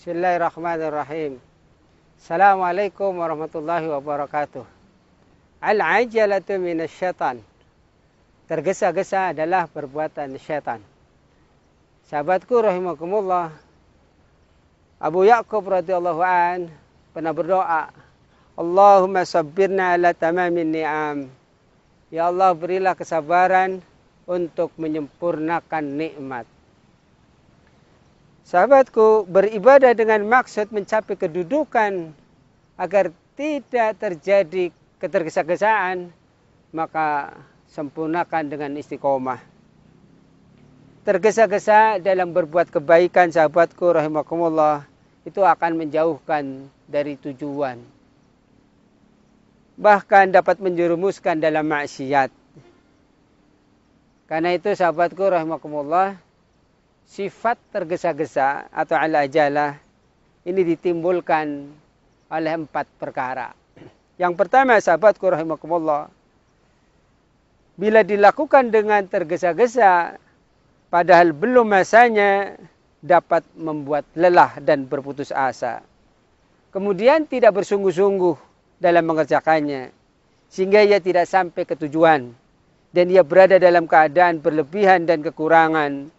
Bismillahirrahmanirrahim. Assalamualaikum warahmatullahi wabarakatuh. Al-ajalatu minasyaitan. Tergesa-gesa adalah perbuatan syaitan. Sahabatku rahimakumullah, Abu Ya'qub radhiyallahu an pernah berdoa, Allahumma sabbirna ala tamamin ni'am. Ya Allah, berilah kesabaran untuk menyempurnakan nikmat. Sahabatku, beribadah dengan maksud mencapai kedudukan agar tidak terjadi ketergesa-gesaan, maka sempurnakan dengan istiqomah. Tergesa-gesa dalam berbuat kebaikan, sahabatku rahimakumullah, itu akan menjauhkan dari tujuan. Bahkan dapat menjerumuskan dalam maksiat. Karena itu sahabatku rahimakumullah, sifat tergesa-gesa atau al-ajalah ini ditimbulkan oleh 4 perkara. Yang pertama sahabatku rahimakumullah, bila dilakukan dengan tergesa-gesa padahal belum masanya, dapat membuat lelah dan berputus asa. Kemudian tidak bersungguh-sungguh dalam mengerjakannya, sehingga ia tidak sampai ke tujuan dan ia berada dalam keadaan berlebihan dan kekurangan.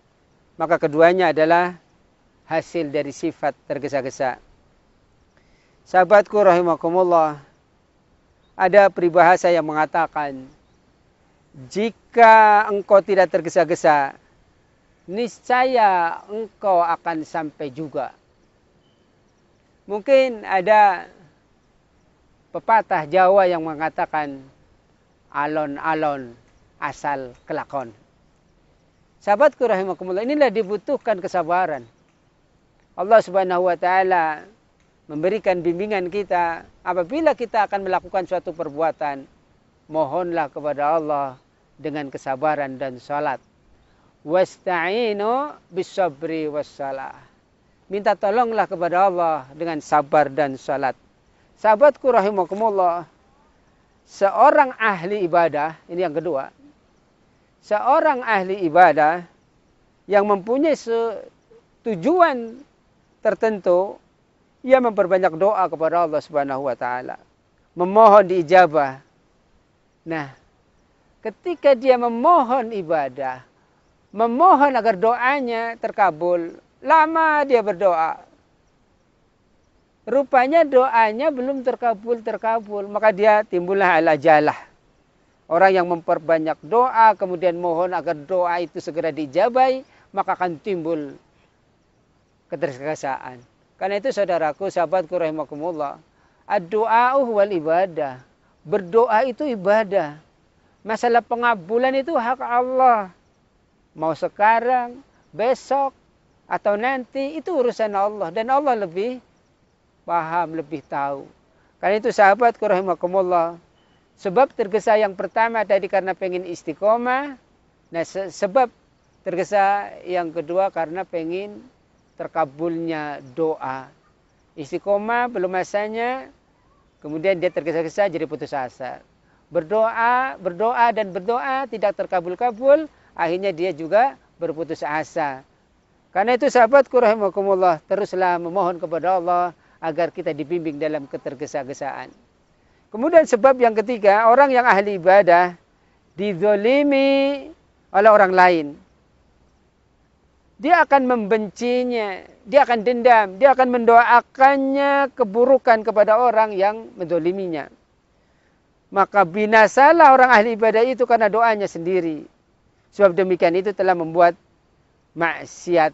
Maka keduanya adalah hasil dari sifat tergesa-gesa. Sahabatku rahimakumullah, ada peribahasa yang mengatakan, jika engkau tidak tergesa-gesa, niscaya engkau akan sampai juga. Mungkin ada pepatah Jawa yang mengatakan, alon-alon asal kelakon. Sahabatku rahimakumullah, inilah dibutuhkan kesabaran. Allah Subhanahu wa taala memberikan bimbingan kita apabila kita akan melakukan suatu perbuatan, mohonlah kepada Allah dengan kesabaran dan salat. Wasta'inu bis-sabri was-salah. Minta tolonglah kepada Allah dengan sabar dan salat. Sahabatku rahimakumullah, seorang ahli ibadah, ini yang kedua. Seorang ahli ibadah yang mempunyai tujuan tertentu, ia memperbanyak doa kepada Allah Subhanahu wa taala, memohon diijabah. Nah, ketika dia memohon ibadah, memohon agar doanya terkabul, lama dia berdoa. Rupanya doanya belum terkabul, maka dia timbullah al-ajalah. Orang yang memperbanyak doa, kemudian mohon agar doa itu segera diijabai, maka akan timbul ketergesa-gesaan. Karena itu saudaraku, sahabatku rahimakumullah, ad-du'a'u wal ibadah. Berdoa itu ibadah. Masalah pengabulan itu hak Allah. Mau sekarang, besok, atau nanti, itu urusan Allah. Dan Allah lebih paham, lebih tahu. Karena itu sahabatku rahimakumullah, sebab tergesa yang pertama tadi karena pengen istiqomah. Nah, sebab tergesa yang kedua karena pengen terkabulnya doa. Istiqomah belum masanya, kemudian dia tergesa-gesa jadi putus asa. Berdoa tidak terkabul-kabul, akhirnya dia juga berputus asa. Karena itu sahabatku rahimakumullah, teruslah memohon kepada Allah agar kita dibimbing dalam ketergesa-gesaan. Kemudian sebab yang ketiga, orang yang ahli ibadah dizolimi oleh orang lain. Dia akan membencinya, dia akan dendam, dia akan mendoakannya keburukan kepada orang yang menzoliminya. Maka binasalah orang ahli ibadah itu karena doanya sendiri. Sebab demikian itu telah membuat maksiat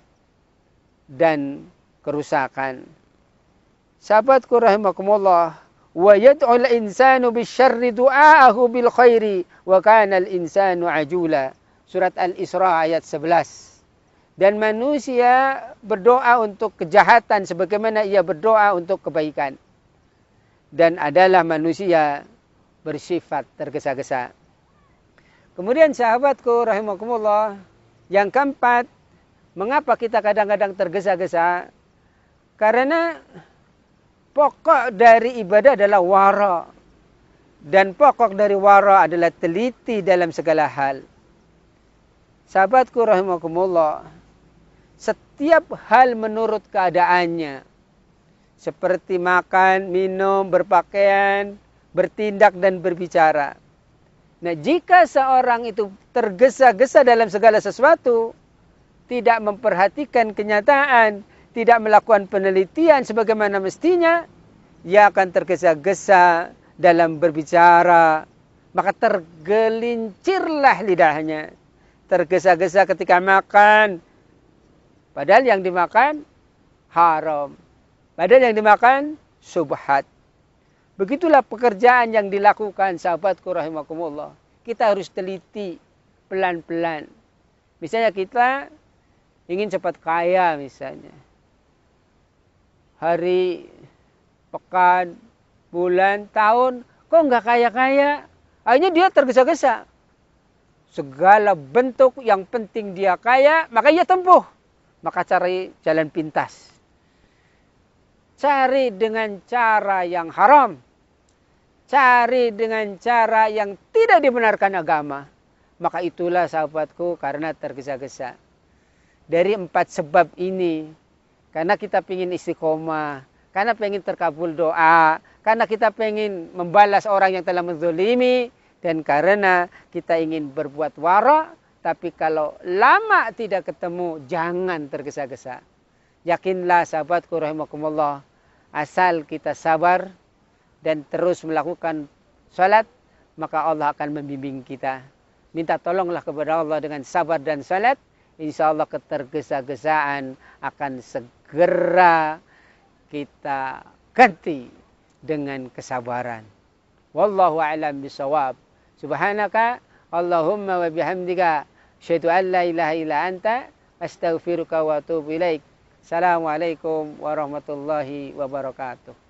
dan kerusakan. Sahabatku rahimakumullah, wa yad'ul insanu bisyarri du'aahu bil khairi wa kana al insanu ajula. Surat Al-Isra ayat 11. Dan manusia berdoa untuk kejahatan sebagaimana ia berdoa untuk kebaikan. Dan adalah manusia bersifat tergesa-gesa. Kemudian sahabatku rahimakumullah, yang keempat, mengapa kita kadang-kadang tergesa-gesa? Karena pokok dari ibadah adalah wara. Dan pokok dari wara adalah teliti dalam segala hal. Sahabatku rahimakumullah, setiap hal menurut keadaannya. seperti makan, minum, berpakaian, bertindak dan berbicara. Nah, jika seorang itu tergesa-gesa dalam segala sesuatu, tidak memperhatikan kenyataan, tidak melakukan penelitian sebagaimana mestinya, ia akan tergesa-gesa dalam berbicara, maka tergelincirlah lidahnya. Tergesa-gesa ketika makan, padahal yang dimakan haram. Padahal yang dimakan subhat. Begitulah pekerjaan yang dilakukan sahabatku rahimakumullah. Kita harus teliti pelan-pelan. Misalnya kita ingin cepat kaya misalnya. Hari, pekan, bulan, tahun, kok nggak kaya-kaya? Akhirnya dia tergesa-gesa. Segala bentuk yang penting dia kaya, maka ia tempuh. Maka cari jalan pintas. Cari dengan cara yang haram. Cari dengan cara yang tidak dibenarkan agama. Maka itulah sahabatku karena tergesa-gesa. Dari 4 sebab ini. Karena kita ingin istiqomah. Karena ingin terkabul doa. Karena kita ingin membalas orang yang telah menzolimi. Dan karena kita ingin berbuat wara. Tapi kalau lama tidak ketemu, jangan tergesa-gesa. Yakinlah sahabatku rahimakumullah, asal kita sabar dan terus melakukan salat, maka Allah akan membimbing kita. Minta tolonglah kepada Allah dengan sabar dan salat, insya Allah ketergesa-gesaan akan segera kita ganti dengan kesabaran. Wallahu a'lam bishawab. Subhanaka Allahumma wa bihamdika asyhadu an la ilaha illa anta astaghfiruka wa atubu ilaik. Assalamualaikum warahmatullahi wabarakatuh.